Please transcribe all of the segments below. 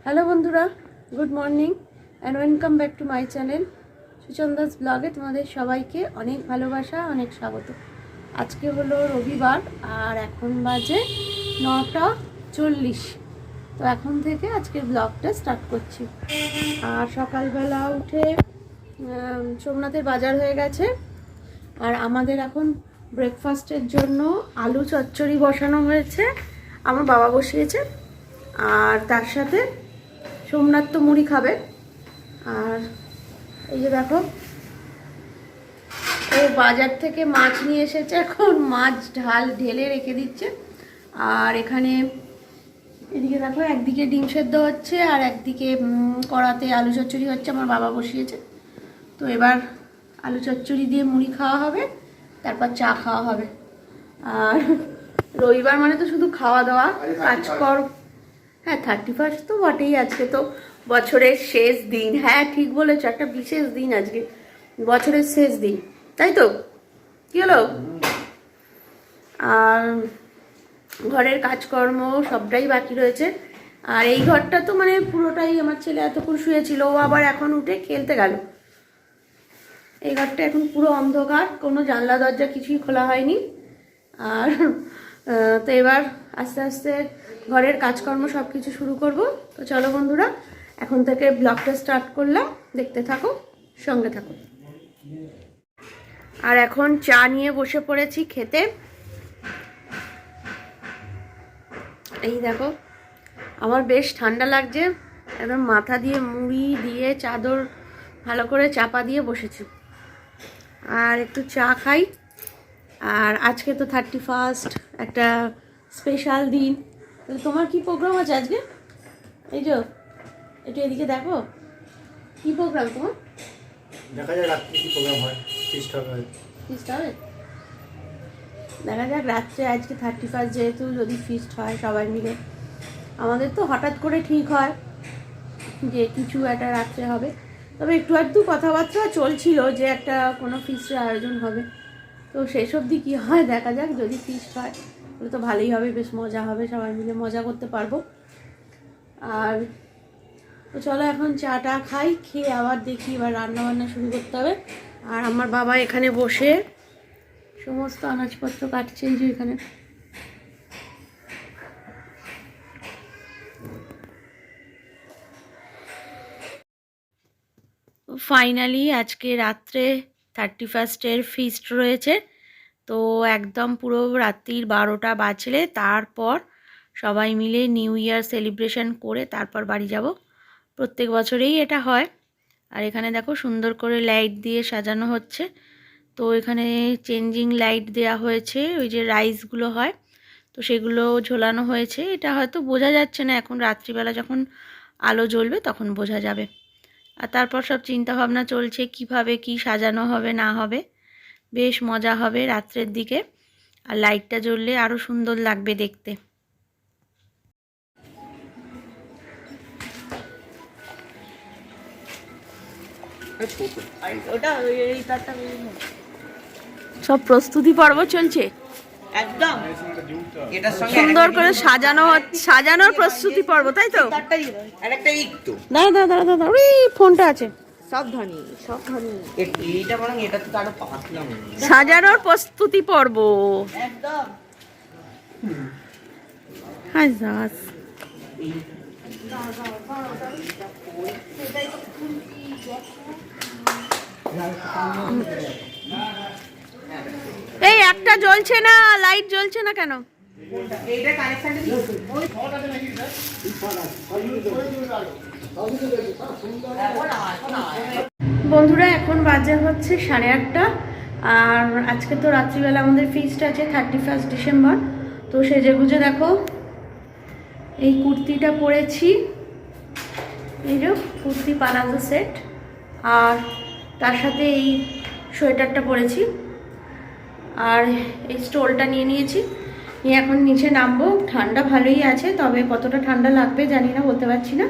Hello বন্ধুরা, good morning and welcome back to my channel Suchanda's ব্লগে তোমাদের সবাইকে অনেক ভালোবাসা, অনেক স্বাগত। আজকে হলো রবিবার আর এখন বাজে 9:40। তো এখন থেকে আজকের ব্লগটা স্টার্ট করছি। আর সকালবেলা উঠে সোমনাথের বাজার হয়ে গেছে আর আমাদের এখন ব্রেকফাস্টের জন্য আলু চচ্চড়ি বসানো হয়েছে, আমার বাবা বসিয়েছে। আর তার সাথে সোমনাথ তো মুড়ি খাবে। আর এই যে দেখো, ও বাজার থেকে মাছ নিয়ে এসেছে, এখন মাছ ঢেলে রেখে দিচ্ছে। আর এখানে এদিকে দেখো, একদিকে ডিম সেদ্ধ হচ্ছে আর একদিকে কড়াতে আলু চচ্চড়ি হচ্ছে, আমার বাবা বসিয়েছে। তো এবার আলু চচ্চড়ি দিয়ে মুড়ি খাওয়া হবে, তারপর চা খাওয়া হবে। আর রবিবার মানে তো শুধু খাওয়া দাওয়া, কাজকর্ম। হ্যাঁ, 31 তো বটেই, আজকে তো বছরের শেষ দিন। হ্যাঁ ঠিক বলেছ, একটা বিশেষ দিন আজকে, বছরের শেষ দিন, তাই তো? কি হলো? আর ঘরের কাজকর্ম সবটাই বাকি রয়েছে। আর এই ঘরটা তো মানে পুরোটাই, আমার ছেলে এতক্ষণ শুয়েছিল, ও আবার এখন উঠে খেলতে গেল। এই ঘরটা এখন পুরো অন্ধকার, কোনো জানলা দরজা কিছুই খোলা হয়নি। আর তো এবার আস্তে আস্তে ঘরের কাজকর্ম সব কিছু শুরু করব। তো চলো বন্ধুরা, এখন থেকে ব্লগটা স্টার্ট করলাম, দেখতে থাকো, সঙ্গে থাকো। আর এখন চা নিয়ে বসে পড়েছি খেতে। এই দেখো, আমার বেশ ঠান্ডা লাগছে, একদম মাথা দিয়ে মুড়ি দিয়ে চাদর ভালো করে চাপা দিয়ে বসেছি। আর একটু চা খাই। আর আজকে তো 31, একটা স্পেশাল দিন। তাহলে তোমার কি প্রোগ্রাম আছে আজকে? এই যে একটু এদিকে দেখো, কি প্রোগ্রাম তোমার? দেখা যাক রাত্রে কি প্রোগ্রাম হয়। ফিস্ট হবে। ফিস্ট হবে, দেখা যাক রাত্রে। আজকে 31 যেহেতু, যদি ফিস্ট হয় সবাই মিলে। আমাদের তো হঠাৎ করে ঠিক হয় যে কিছু একটা রাত্রে হবে, তবে একটু আধটু কথাবার্তা চলছিল যে একটা কোনো ফিস্টের আয়োজন হবে। তো সেসব দিক কী হয় দেখা যাক। যদি ফিস্ট হয় তাহলে তো ভালোই হবে, বেশ মজা হবে, সবাই মিলে মজা করতে পারবো। আর তো চলো এখন চাটা খাই, খেয়ে আবার দেখি এবার রান্নাবান্না শুরু করতে হবে। আর আমার বাবা এখানে বসে সমস্ত আনাজপত্র কাটছে, এই যে এখানে। ফাইনালি আজকে রাত্রে 31 ফিস্ট রয়েছে। তো একদম পুরো রাত্রির 12টা বাজলে তারপর সবাই মিলে নিউ ইয়ার সেলিব্রেশন করে তারপর বাড়ি যাব। প্রত্যেক বছরেই এটা হয়। আর এখানে দেখো সুন্দর করে লাইট দিয়ে সাজানো হচ্ছে। তো এখানে চেঞ্জিং লাইট দেয়া হয়েছে, ওই যে রাইসগুলো হয়, তো সেগুলো ঝোলানো হয়েছে। এটা হয়তো বোঝা যাচ্ছে না, এখন রাত্রিবেলা যখন আলো জ্বলবে তখন বোঝা যাবে। আর তারপর সব চিন্তা ভাবনা চলছে কিভাবে কি সাজানো হবে না হবে। বেশ মজা হবে রাত্রের দিকে, আর লাইটটা জ্বললে আরও সুন্দর লাগবে দেখতে। সব প্রস্তুতি পর্ব চলছে একদম সুন্দর করে সাজানোর প্রস্তুতি পর্ব, তাই তো? আরেকটা একটু দাঁড়া দাঁড়া দাঁড়া দাঁড়া, ওই ফোনটা আছে। সাবধানী এইটা বরং এটা তো আরো পাতলা মনে হয়। সাজানোর প্রস্তুতি পর্ব একদম হাই জাস। এই একটা জ্বলছে না, লাইট জ্বলছে না কেন? এইটা কানেকশনটা দিই বন্ধুরা এখন বাজে হচ্ছে 8:30। আর আজকে তো রাত্রিবেলা আমাদের ফিস্ট আছে 31 ডিসেম্বর। তো সেজেগুজে দেখো, এই কুর্তিটা পরেছি, এই যে কুর্তি পালাজো সেট, আর তার সাথে এই সোয়েটারটা পরেছি, আর এই স্টোলটা নিয়ে নিয়েছি। নিয়ে এখন নিচে নামবো। ঠান্ডা ভালোই আছে, তবে কতটা ঠান্ডা লাগবে জানি না, বলতে পারছি না।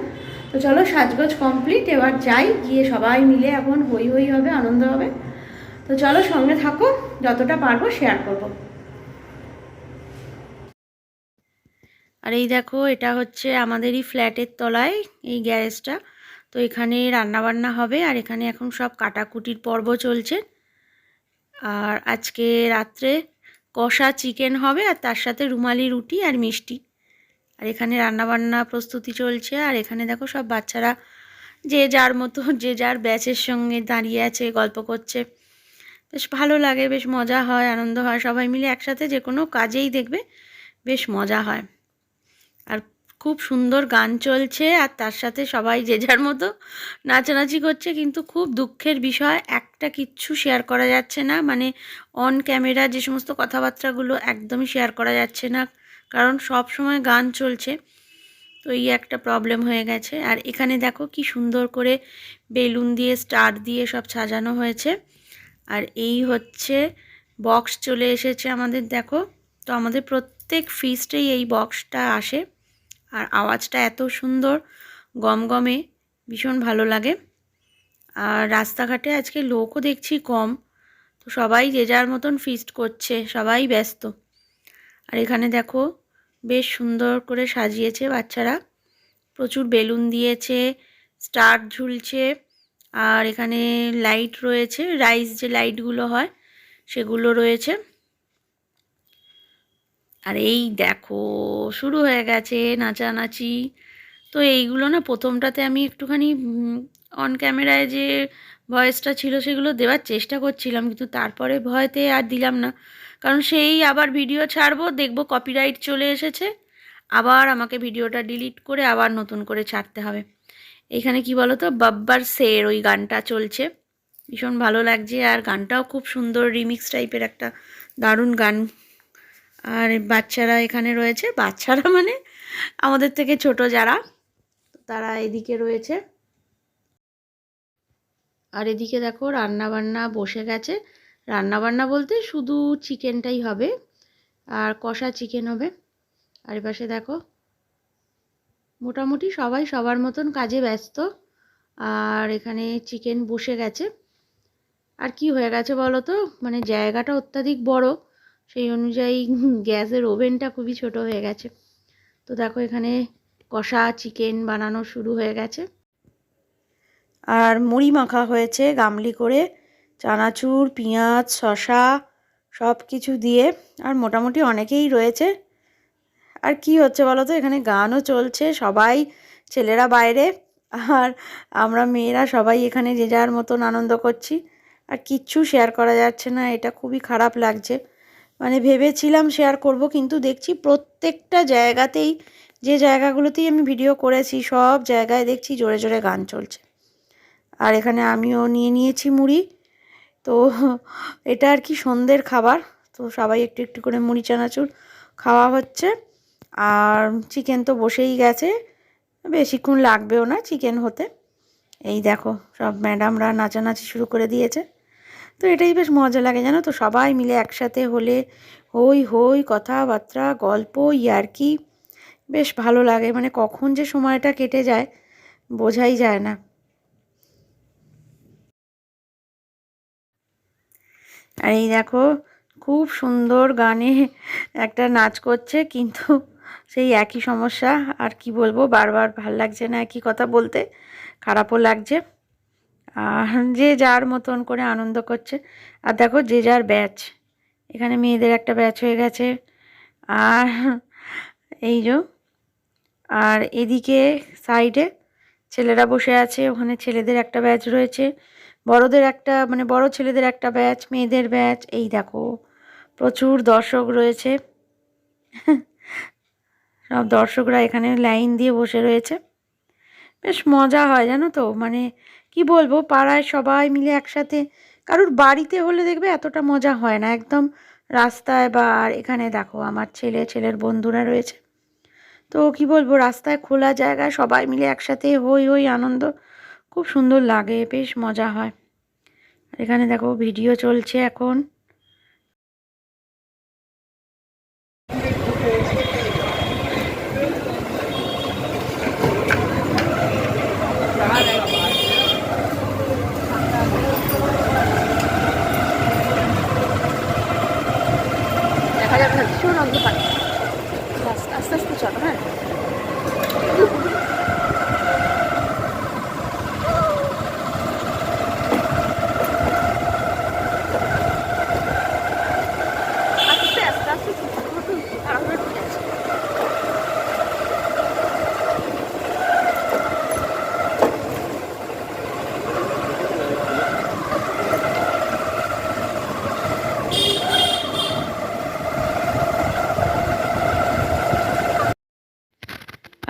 তো চলো, সাজগোজ কমপ্লিট, এবার যাই, গিয়ে সবাই মিলে এখন হই হই হবে, আনন্দ হবে। তো চলো সঙ্গে থাকো, যতটা পারবো শেয়ার করব। আর এই দেখো, এটা হচ্ছে আমাদেরই ফ্ল্যাটের তলায় এই গ্যারেজটা। তো এখানে রান্নাবান্না হবে, আর এখানে এখন সব কাটাকুটির পর্ব চলছে। আর আজকে রাত্রে কষা চিকেন হবে, আর তার সাথে রুমালি রুটি আর মিষ্টি। আর এখানে রান্নাবান্না প্রস্তুতি চলছে। আর এখানে দেখো সব বাচ্চারা যে যার মতো যে যার ব্যাচের সঙ্গে দাঁড়িয়ে আছে, গল্প করছে। বেশ ভালো লাগে, বেশ মজা হয়, আনন্দ হয়। সবাই মিলে একসাথে যে কোনো কাজেই দেখবে বেশ মজা হয়। আর খুব সুন্দর গান চলছে, আর তার সাথে সবাই যে যার মতো নাচানাচি করছে। কিন্তু খুব দুঃখের বিষয়, একটা কিচ্ছু শেয়ার করা যাচ্ছে না, মানে অন ক্যামেরা যে সমস্ত কথাবার্তাগুলো একদমই শেয়ার করা যাচ্ছে না, কারণ সব সময় গান চলছে। তো এই একটা প্রবলেম হয়ে গেছে। আর এখানে দেখো কি সুন্দর করে বেলুন দিয়ে স্টার দিয়ে সব সাজানো হয়েছে। আর এই হচ্ছে বক্স চলে এসেছে আমাদের, দেখো। তো আমাদের প্রত্যেক ফিস্টেই এই বক্সটা আসে, আর আওয়াজটা এত সুন্দর, গমগমে, ভীষণ ভালো লাগে। আর রাস্তাঘাটে আজকে লোকও দেখছি কম, তো সবাই যে যার মতন ফিস্ট করছে, সবাই ব্যস্ত। আর এখানে দেখো বেশ সুন্দর করে সাজিয়েছে বাচ্চারা, প্রচুর বেলুন দিয়েছে, স্টার ঝুলছে। আর এখানে লাইট রয়েছে, রাইস যে লাইটগুলো হয় সেগুলো রয়েছে। আর এই দেখো শুরু হয়ে গেছে নাচানাচি। তো এইগুলো না প্রথমটাতে আমি একটুখানি অন ক্যামেরায় যে ভয়েসটা ছিল সেগুলো দেওয়ার চেষ্টা করছিলাম, কিন্তু তারপরে ভয়তে আর দিলাম না, কারণ সেই আবার ভিডিও ছাড়বো, দেখবো কপিরাইট চলে এসেছে, আবার আমাকে ভিডিওটা ডিলিট করে আবার নতুন করে ছাড়তে হবে। এখানে কি বলো তো, বাব্বার শের ওই গানটা চলছে, ভীষণ ভালো লাগছে। আর গানটাও খুব সুন্দর, রিমিক্স টাইপের একটা দারুণ গান। আর বাচ্চারা এখানে রয়েছে, বাচ্চারা মানে আমাদের থেকে ছোট যারা, তারা এদিকে রয়েছে। আর এদিকে দেখো রান্নাবান্না বসে গেছে। রান্নাবান্না বলতে শুধু চিকেনটাই হবে, আর কষা চিকেন হবে। আর এপাশে দেখো মোটামুটি সবাই সবার মতন কাজে ব্যস্ত। আর এখানে চিকেন বসে গেছে। আর কি হয়ে গেছে বলো তো, মানে জায়গাটা অত্যাধিক বড়, সেই অনুযায়ী গ্যাসের ওভেনটা খুবই ছোট হয়ে গেছে। তো দেখো এখানে কষা চিকেন বানানো শুরু হয়ে গেছে। আর মুড়ি মাখা হয়েছে গামলি করে, চানাচুর, পেঁয়াজ, শসা সব কিছু দিয়ে। আর মোটামুটি অনেকেই রয়েছে। আর কি হচ্ছে বলো তো, এখানে গানও চলছে, সবাই ছেলেরা বাইরে, আর আমরা মেয়েরা সবাই এখানে যে যার মতন আনন্দ করছি। আর কিচ্ছু শেয়ার করা যাচ্ছে না, এটা খুবই খারাপ লাগছে। মানে ভেবেছিলাম শেয়ার করব, কিন্তু দেখছি প্রত্যেকটা জায়গাতেই, যে জায়গাগুলোতেই আমি ভিডিও করেছি সব জায়গায় দেখছি জোরে জোরে গান চলছে। আর এখানে আমিও নিয়ে নিয়েছি মুড়ি। তো এটা আর কি সন্ধ্যের খাবার, তো সবাই একটু একটু করে মুড়ি চানাচুর খাওয়া হচ্ছে। আর চিকেন তো বসেই গেছে, বেশিক্ষণ লাগবেও না চিকেন হতে। এই দেখো সব ম্যাডামরা নাচানাচি শুরু করে দিয়েছে। তো এটাই বেশ মজা লাগে জানো তো, সবাই মিলে একসাথে হলে হই হই, কথাবার্তা, গল্প, ইয়ার্কি, বেশ ভালো লাগে। মানে কখন যে সময়টা কেটে যায় বোঝাই যায় না। আর এই দেখো খুব সুন্দর গানে একটা নাচ করছে, কিন্তু সেই একই সমস্যা। আর কি বলবো, বারবার ভাল লাগছে না একই কথা বলতে, খারাপও লাগছে। আর যে যার মতন করে আনন্দ করছে। আর দেখো যে যার ব্যাচ, এখানে মেয়েদের একটা ব্যাচ হয়ে গেছে। আর এই যে, আর এদিকে সাইডে ছেলেরা বসে আছে, ওখানে ছেলেদের একটা ব্যাচ রয়েছে, বড়দের একটা, মানে বড় ছেলেদের একটা ব্যাচ, মেয়েদের ব্যাচ। এই দেখো প্রচুর দর্শক রয়েছে, সব দর্শকরা এখানে লাইন দিয়ে বসে রয়েছে। বেশ মজা হয় জানো তো, মানে কি বলবো, পাড়ায় সবাই মিলে একসাথে। কারুর বাড়িতে হলে দেখবে এতটা মজা হয় না, একদম রাস্তায়। বা এখানে দেখো আমার ছেলের বন্ধুরা রয়েছে। তো কি বলবো, রাস্তায় খোলা জায়গায় সবাই মিলে একসাথে হই হই আনন্দ, খুব সুন্দর লাগে, বেশ মজা হয়। আর এখানে দেখো ভিডিও চলছে এখন। দেখা যাবে ভীষণ অন্ধকার, আস্তে আস্তে চলো। হ্যাঁ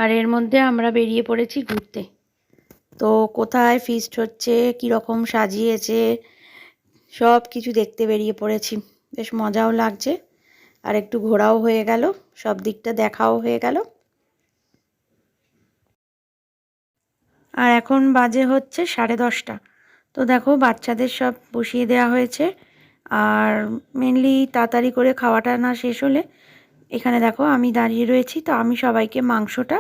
আর এর মধ্যে আমরা বেরিয়ে পড়েছি ঘুরতে। তো কোথায় ফিস্ট হচ্ছে, কীরকম সাজিয়েছে, সব কিছু দেখতে বেরিয়ে পড়েছি। বেশ মজাও লাগছে, আর একটু ঘোরাও হয়ে গেল, সব দিকটা দেখাও হয়ে গেল। আর এখন বাজে হচ্ছে 10:30। তো দেখো বাচ্চাদের সব বসিয়ে দেওয়া হয়েছে। আর মেনলি তাড়াতাড়ি করে খাওয়াটা না শেষ হলে, এখানে দেখো আমি দাঁড়িয়ে রয়েছি, তো আমি সবাইকে মাংসটা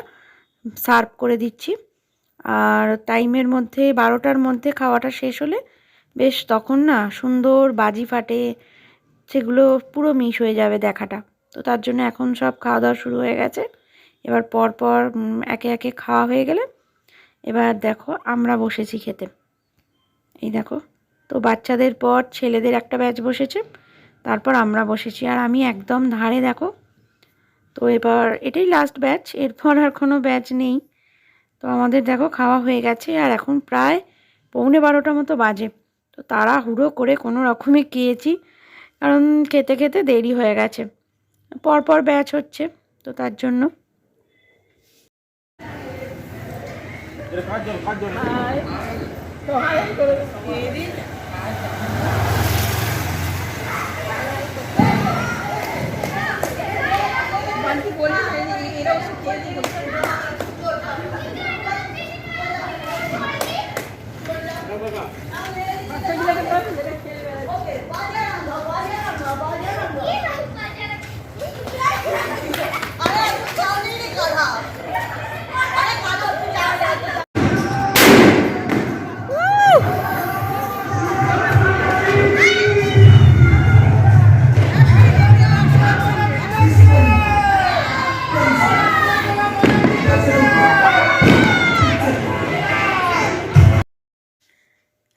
সার্ভ করে দিচ্ছি। আর টাইমের মধ্যে 12টার মধ্যে খাওয়াটা শেষ হলে বেশ তখন না সুন্দর বাজি ফাটে, সেগুলো পুরো মিস হয়ে যাবে দেখাটা। তো তার জন্য এখন সব খাওয়া দাওয়া শুরু হয়ে গেছে। এবার পরপর একে একে খাওয়া হয়ে গেলে এবার দেখো আমরা বসেছি খেতে। এই দেখো, তো বাচ্চাদের পর ছেলেদের একটা ব্যাচ বসেছে, তারপর আমরা বসেছি, আর আমি একদম ধারে দেখো। তো এবার এটাই লাস্ট ব্যাচ, এরপর আর কোনো ব্যাচ নেই। তো আমাদের দেখো খাওয়া হয়ে গেছে, আর এখন প্রায় 11:45 মতো বাজে। তো তাড়াহুড়ো করে কোনো রকমে খেয়েছি, কারণ খেতে খেতে দেরি হয়ে গেছে, পরপর ব্যাচ হচ্ছে, তো তার জন্য।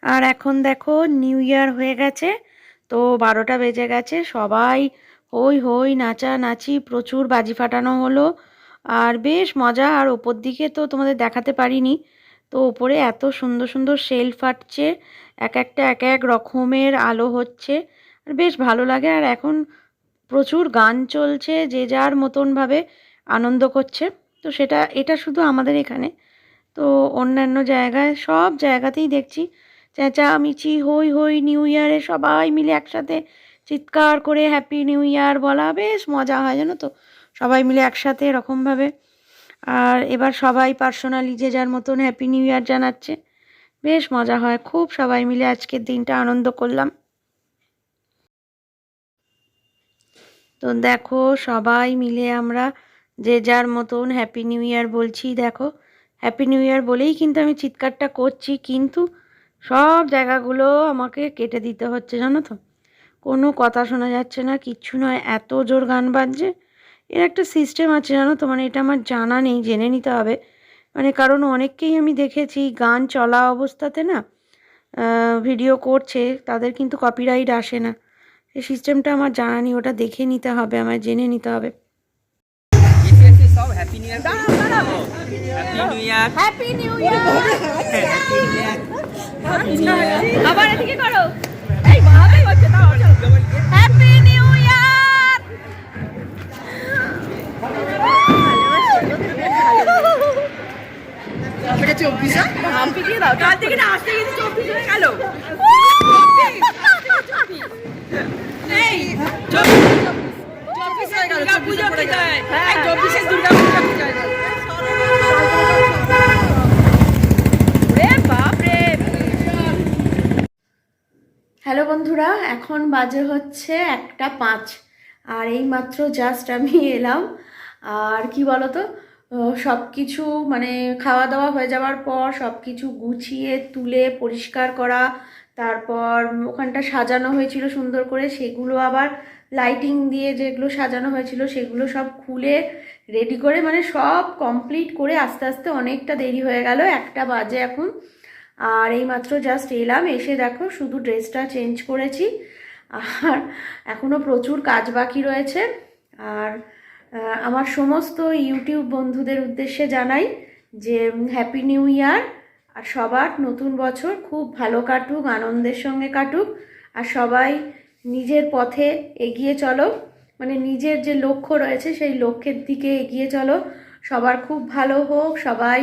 আর এখন দেখো নিউ ইয়ার হয়ে গেছে, তো 12টা বেজে গেছে, সবাই হই হই নাচানাচি, প্রচুর বাজি ফাটানো হলো, আর বেশ মজা। আর ওপর দিকে তো তোমাদের দেখাতে পারিনি, তো ওপরে এত সুন্দর সুন্দর শেল ফাটছে, এক একটা এক এক রকমের আলো হচ্ছে, আর বেশ ভালো লাগে। আর এখন প্রচুর গান চলছে, যে যার মতনভাবে আনন্দ করছে। তো এটা শুধু আমাদের এখানে, তো অন্যান্য জায়গায় সব জায়গাতেই দেখছি চেঁচামেচি হই হই, নিউ ইয়ারে সবাই মিলে একসাথে চিৎকার করে হ্যাপি নিউ ইয়ার বলা, বেশ মজা হয় জানো তো, সবাই মিলে একসাথে এরকমভাবে। আর এবার সবাই পার্সোনালি যে যার মতন হ্যাপি নিউ ইয়ার জানাচ্ছে, বেশ মজা হয়, খুব সবাই মিলে আজকের দিনটা আনন্দ করলাম। তো দেখো সবাই মিলে আমরা যে যার মতন হ্যাপি নিউ ইয়ার বলছি, দেখো হ্যাপি নিউ ইয়ার বলেই কিন্তু আমি চিৎকারটা করছি, কিন্তু সব জায়গাগুলো আমাকে কেটে দিতে হচ্ছে জানো তো, কোনো কথা শোনা যাচ্ছে না, কিচ্ছু নয়, এত জোর গান বাজছে। এর একটা সিস্টেম আছে জানো তো, মানে এটা আমার জানা নেই, জেনে নিতে হবে। মানে কারণ অনেককেই আমি দেখেছি গান চলা অবস্থাতে না ভিডিও করছে, তাদের কিন্তু কপিরাইট আসে না। এই সিস্টেমটা আমার জানা নেই, ওটা দেখে নিতে হবে, আমার জেনে নিতে হবে। সব happy new year, happy new year, happy new year, happy new year, আবার এদিকে করো, এই ভাবে হচ্ছে দাও, হ্যাপি নিউ ইয়ার। এটা 24 আম পিটিয়ে দাও, কাল থেকে না আসতে গেছি 24 হয়ে গেল, এই 24 হয়ে গেল, দুর্গা পূজা যায়, হ্যাঁ 24 দুর্গা পূজা যায়। হ্যালো বন্ধুরা, এখন বাজে হচ্ছে 1:05, আর এই মাত্র জাস্ট আমি এলাম। আর কি বলতো, সব কিছু মানে খাওয়া দাওয়া হয়ে যাওয়ার পর সব কিছু গুছিয়ে তুলে পরিষ্কার করা, তারপর ওখানটা সাজানো হয়েছিল সুন্দর করে, সেগুলো আবার লাইটিং দিয়ে যেগুলো সাজানো হয়েছিল সেগুলো সব খুলে রেডি করে, মানে সব কমপ্লিট করে আস্তে আস্তে অনেকটা দেরি হয়ে গেল, 1টা বাজে এখন। আর এই মাত্র জাস্ট এলাম, এসে দেখো শুধু ড্রেসটা চেঞ্জ করেছি, আর এখনও প্রচুর কাজ বাকি রয়েছে। আর আমার সমস্ত ইউটিউব বন্ধুদের উদ্দেশ্যে জানাই যে হ্যাপি নিউ ইয়ার, আর সবার নতুন বছর খুব ভালো কাটুক, আনন্দের সঙ্গে কাটুক, আর সবাই নিজের পথে এগিয়ে চলো, মানে নিজের যে লক্ষ্য রয়েছে সেই লক্ষ্যের দিকে এগিয়ে চলো, সবার খুব ভালো হোক, সবাই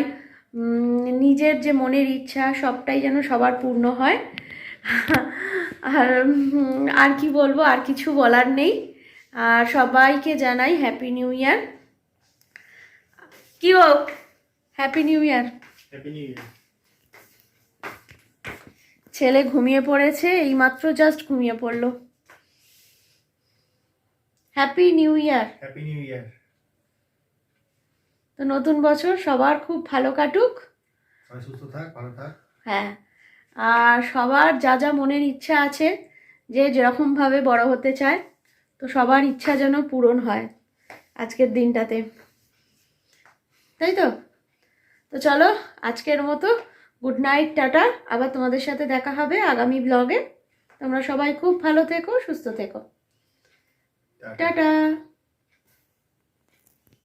নিজের যে মনের ইচ্ছা সবটাই যেন সবার পূর্ণ হয়। আর কি বলবো, আর কিছু বলার নেই। আর সবাইকে জানাই হ্যাপি নিউ ইয়ার। কি হোক, happy new year. Happy new year. ছেলে ঘুমিয়ে পড়েছে, এইমাত্র জাস্ট ঘুমিয়ে পড়লো। Happy new year. Happy new year. তো নতুন বছর সবার খুব ভালো কাটুক। সবাই সুস্থ থাক, ভালো থাক। হ্যাঁ, আর সবার যা যা মনের ইচ্ছা আছে, যে যেরকমভাবে বড় হতে চায়, তো সবার ইচ্ছা যেন পূরণ হয় আজকের দিনটাতে, তাই তো? তো চলো আজকের মতো গুড নাইট, টাটা। আবার তোমাদের সাথে দেখা হবে আগামী ব্লগে। তোমরা সবাই খুব ভালো থেকো, সুস্থ থেকো। টাটা।